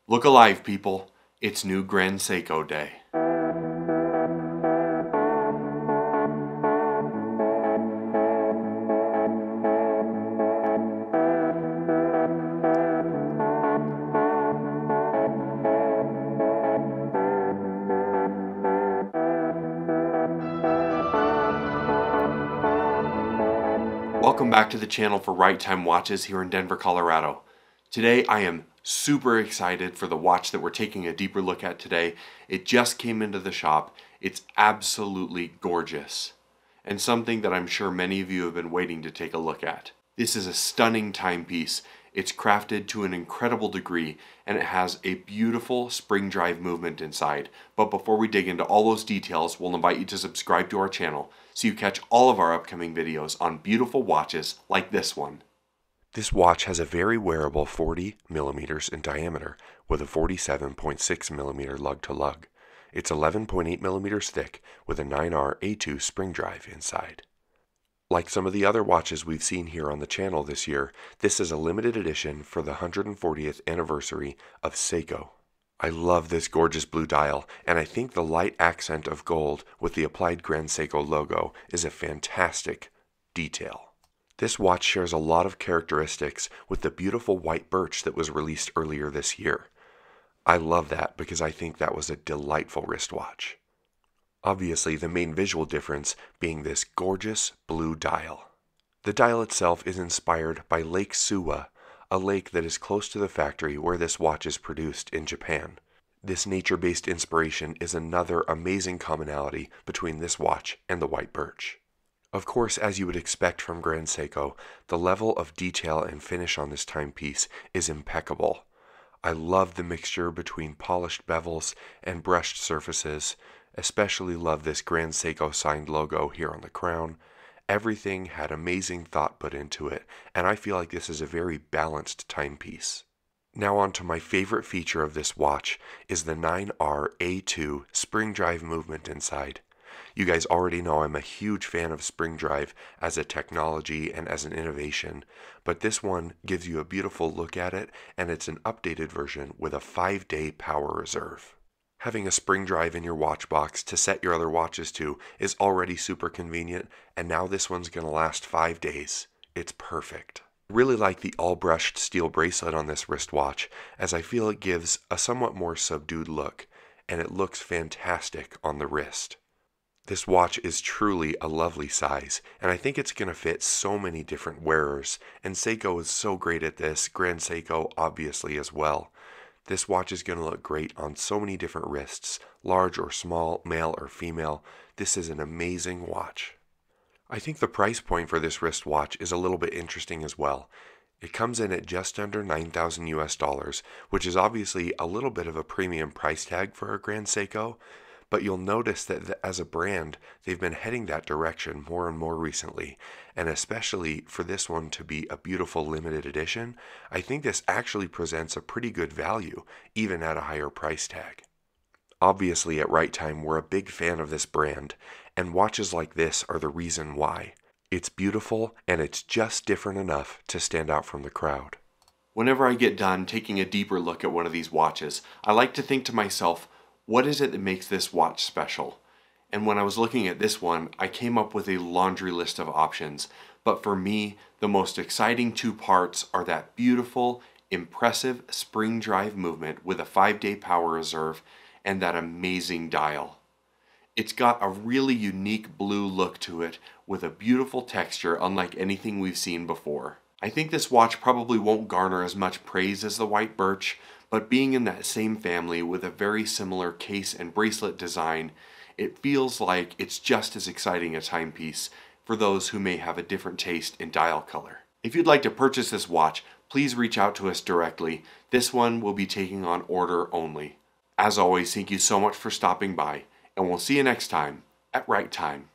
Look alive, people. It's new Grand Seiko Day. Welcome back to the channel for Right Time Watches here in Denver, Colorado. Today I am super excited for the watch that we're taking a deeper look at today. It just came into the shop. It's absolutely gorgeous, and something that I'm sure many of you have been waiting to take a look at. This is a stunning timepiece. It's crafted to an incredible degree, and it has a beautiful spring drive movement inside. But before we dig into all those details, we'll invite you to subscribe to our channel so you catch all of our upcoming videos on beautiful watches like this one. This watch has a very wearable 40 millimeters in diameter with a 47.6 millimeter lug-to-lug. It's 11.8 millimeters thick with a 9R A2 spring drive inside. Like some of the other watches we've seen here on the channel this year, this is a limited edition for the 140th anniversary of Seiko. I love this gorgeous blue dial, and I think the light accent of gold with the applied Grand Seiko logo is a fantastic detail. This watch shares a lot of characteristics with the beautiful white birch that was released earlier this year. I love that because I think that was a delightful wristwatch. Obviously, the main visual difference being this gorgeous blue dial. The dial itself is inspired by Lake Suwa, a lake that is close to the factory where this watch is produced in Japan. This nature-based inspiration is another amazing commonality between this watch and the white birch. Of course, as you would expect from Grand Seiko, the level of detail and finish on this timepiece is impeccable. I love the mixture between polished bevels and brushed surfaces. Especially love this Grand Seiko signed logo here on the crown. Everything had amazing thought put into it, and I feel like this is a very balanced timepiece. Now on to my favorite feature of this watch is the 9R A2 spring drive movement inside. You guys already know I'm a huge fan of spring drive as a technology and as an innovation, but this one gives you a beautiful look at it, and it's an updated version with a 5-day power reserve. Having a spring drive in your watch box to set your other watches to is already super convenient, and now this one's going to last 5 days. It's perfect. I really like the all-brushed steel bracelet on this wristwatch, as I feel it gives a somewhat more subdued look, and it looks fantastic on the wrist. This watch is truly a lovely size, and I think it's going to fit so many different wearers, and Seiko is so great at this, Grand Seiko obviously as well. This watch is going to look great on so many different wrists, large or small, male or female. This is an amazing watch. I think the price point for this wristwatch is a little bit interesting as well. It comes in at just under $9,000 US, which is obviously a little bit of a premium price tag for a Grand Seiko, but you'll notice that as a brand, they've been heading that direction more and more recently, and especially for this one to be a beautiful limited edition, I think this actually presents a pretty good value, even at a higher price tag. Obviously, at Right Time, we're a big fan of this brand, and watches like this are the reason why. It's beautiful, and it's just different enough to stand out from the crowd. Whenever I get done taking a deeper look at one of these watches, I like to think to myself, what is it that makes this watch special? And when I was looking at this one, I came up with a laundry list of options. But for me, the most exciting two parts are that beautiful, impressive spring drive movement with a 5-day power reserve and that amazing dial. It's got a really unique blue look to it with a beautiful texture unlike anything we've seen before. I think this watch probably won't garner as much praise as the white birch, but being in that same family with a very similar case and bracelet design, it feels like it's just as exciting a timepiece for those who may have a different taste in dial color. If you'd like to purchase this watch, please reach out to us directly. This one will be taking on order only. As always, thank you so much for stopping by, and we'll see you next time at Right Time.